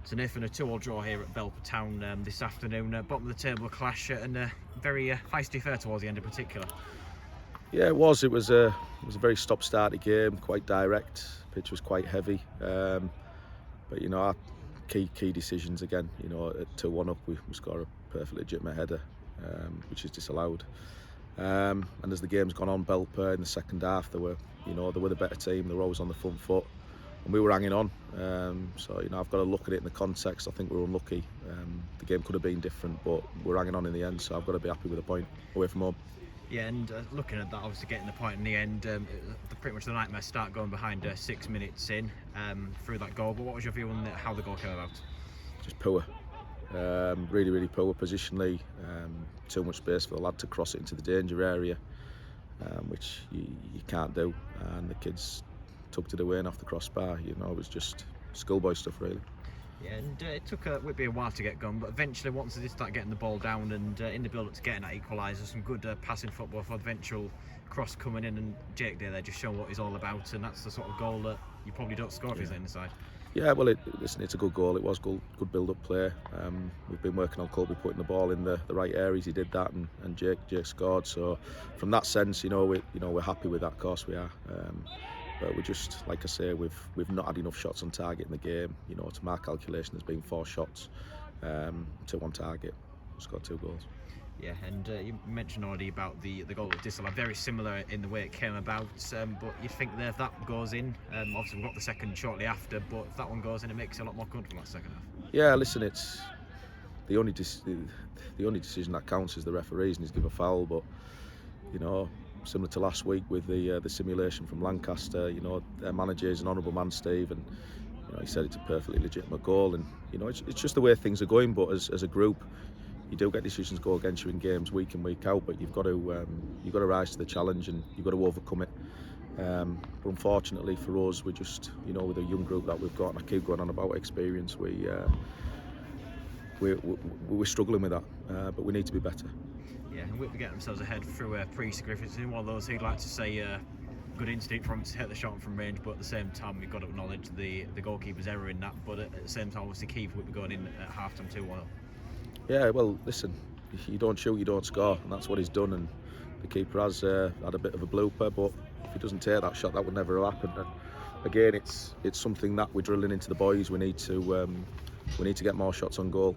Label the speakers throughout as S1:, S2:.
S1: So Nathan, a 2-2 draw here at Belper Town this afternoon. Bottom of the table clash and a very feisty affair towards the end in particular.
S2: Yeah, it was. It was a very stop-starty game, quite direct. Pitch was quite heavy, but our key decisions again. At 2-1 up, we scored a perfectly legitimate header, which is disallowed. And as the game's gone on, Belper in the second half, they were the better team. They were always on the front foot, and we were hanging on. So I've got to look at it in the context. I think we were unlucky. The game could have been different, but we're hanging on in the end. So I've got to be happy with a point away from home.
S1: Yeah, and looking at that, obviously getting the point in the end, pretty much the nightmare start going behind 6 minutes in through that goal. But what was your view on how the goal came about?
S2: Just poor. Really poor positionally. Too much space for the lad to cross it into the danger area, which you can't do. And the kids tucked it away and off the crossbar. It was just schoolboy stuff, really.
S1: Yeah, and it took Whitby a while to get going, but eventually once they did start getting the ball down and in the build-up to getting that equaliser, some good passing football for the eventual cross coming in, and Jake there just showing what he's all about, and that's the sort of goal that you probably don't score if he's in the side.
S2: Yeah, well, it's a good goal. It was good build-up play. We've been working on Colby putting the ball in the right areas. He did that, and Jake scored. So from that sense, we're happy with that. Of course, we are. But we just, like I say, we've not had enough shots on target in the game. To my calculation, there's been 4 shots, 2 on target. We've scored 2 goals.
S1: Yeah, and you mentioned already about the goal of disallowed, very similar in the way it came about, but you think that if that goes in, obviously we've got the second shortly after, but if that one goes in, it makes it a lot more comfortable that second half.
S2: Yeah, listen, it's the only decision that counts is the referees, and he's give a foul, but similar to last week with the simulation from Lancaster, their manager is an honourable man, Steve, and he said it's a perfectly legitimate goal, and it's just the way things are going. But as a group, you do get decisions go against you in games week in, week out, but you've got to rise to the challenge and you've got to overcome it. But unfortunately for us, we're just with a young group that we've got, and I keep going on about experience, we're struggling with that, but we need to be better.
S1: Yeah, and Whitby get themselves ahead through Priest Griffiths, one of those who'd like to say good instinct from him to hit the shot from range, but at the same time we've got to acknowledge the goalkeeper's error in that, but at the same time obviously key for Whitby going in at half-time 2-1 up.
S2: Yeah, well, listen, you don't shoot, you don't score, and that's what he's done, and the keeper has had a bit of a blooper, but if he doesn't take that shot, that would never have happened. And again, it's something that we're drilling into the boys. We need to get more shots on goal.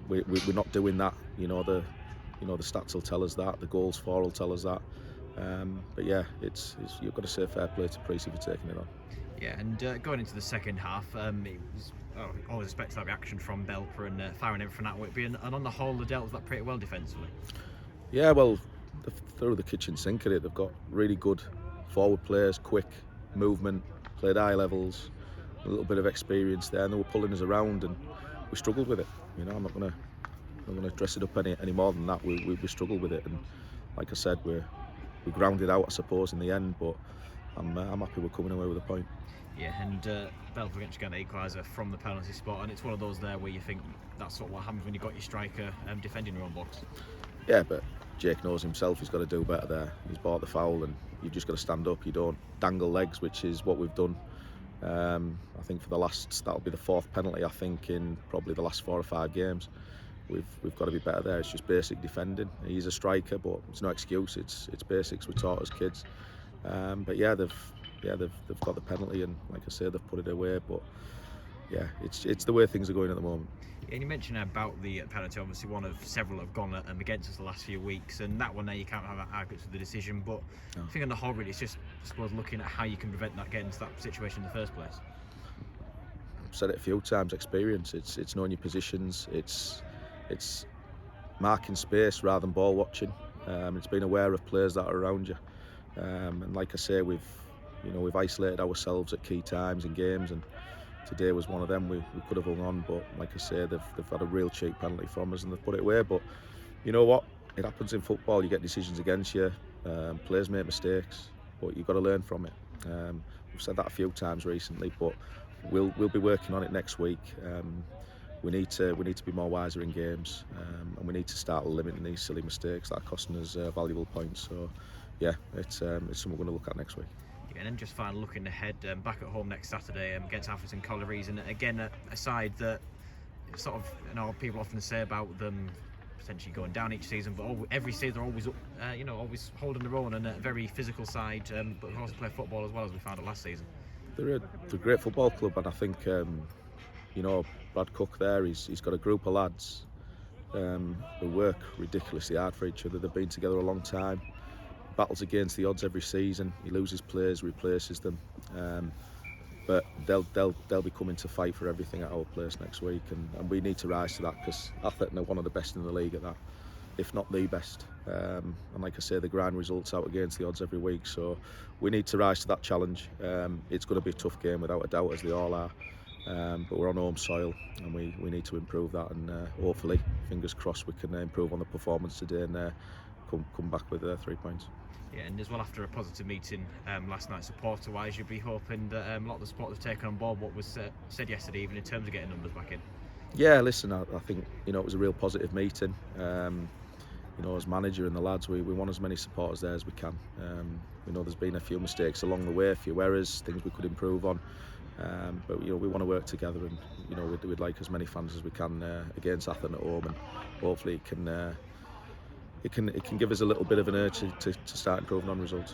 S2: We're not doing that. The stats will tell us that. The goals for will tell us that. But yeah, it's you've got to say fair play to Priest if you're taking it on.
S1: Yeah, and going into the second half, it was always expected that reaction from Belper and firing everything at Whitby, and on the whole they dealt with that pretty well defensively.
S2: Yeah, well, through the kitchen sink at it. They've got really good forward players, quick movement, played high levels, a little bit of experience there, and they were pulling us around, and we struggled with it. I'm not going to dress it up any more than that. We struggled with it, and like I said, we grounded out, I suppose, in the end, but I'm happy we're coming away with a point.
S1: Yeah, and Belper against getting an equaliser from the penalty spot, and it's one of those there where you think that's sort of what happens when you've got your striker defending your own box.
S2: Yeah, but Jake knows himself he's got to do better there. He's bought the foul, and you've just got to stand up. You don't dangle legs, which is what we've done. I think that'll be the 4th penalty, I think, in probably the last 4 or 5 games. We've got to be better there. It's just basic defending. He's a striker, but it's no excuse. It's basics we taught as kids. But yeah, they've got the penalty, and like I say, they've put it away. But yeah, it's the way things are going at the moment.
S1: Yeah, and you mentioned about the penalty, obviously one of several have gone against us the last few weeks, and that one there you can't have arguments with the decision, but no. I think on the whole really it's just, I suppose, looking at how you can prevent that getting to that situation in the first place.
S2: I've said it a few times, experience. It's knowing your positions, it's marking space rather than ball watching. It's being aware of players that are around you, and like I say, we've isolated ourselves at key times in games, and today was one of them. We could have hung on, but like I say, they've had a real cheap penalty from us and they've put it away. But you know what? It happens in football. You get decisions against you. Players make mistakes, but you've got to learn from it. We've said that a few times recently, but we'll be working on it next week. We need to be more wiser in games, and we need to start limiting these silly mistakes that are costing us valuable points. So yeah, it's something we're going to look at next week.
S1: And then just finally looking ahead, back at home next Saturday against Atherton Collieries, and again a side that sort of, people often say about them potentially going down each season, but every season they're always up, always holding their own, and a very physical side, but they also play football as well, as we found it last season.
S2: They're a great football club, and I think Brad Cook there, he's got a group of lads who work ridiculously hard for each other. They've been together a long time, battles against the odds every season. He loses players, replaces them, but they'll be coming to fight for everything at our place next week, and we need to rise to that, because Atherton are one of the best in the league at that, if not the best. And like I say, they grind results out against the odds every week, so we need to rise to that challenge. It's going to be a tough game without a doubt, as they all are, but we're on home soil, and we need to improve that, and hopefully, fingers crossed, we can improve on the performance today and come back with 3 points.
S1: Yeah, and as well, after a positive meeting last night, supporter-wise, you'd be hoping that a lot of the supporters have taken on board what was said yesterday, even in terms of getting numbers back in.
S2: Yeah, listen, I think it was a real positive meeting. As manager and the lads, we want as many supporters there as we can. We know there's been a few mistakes along the way, a few errors, things we could improve on. But we want to work together, and we'd like as many fans as we can against Atherton at home, and hopefully it can give us a little bit of an urge to start improving on results.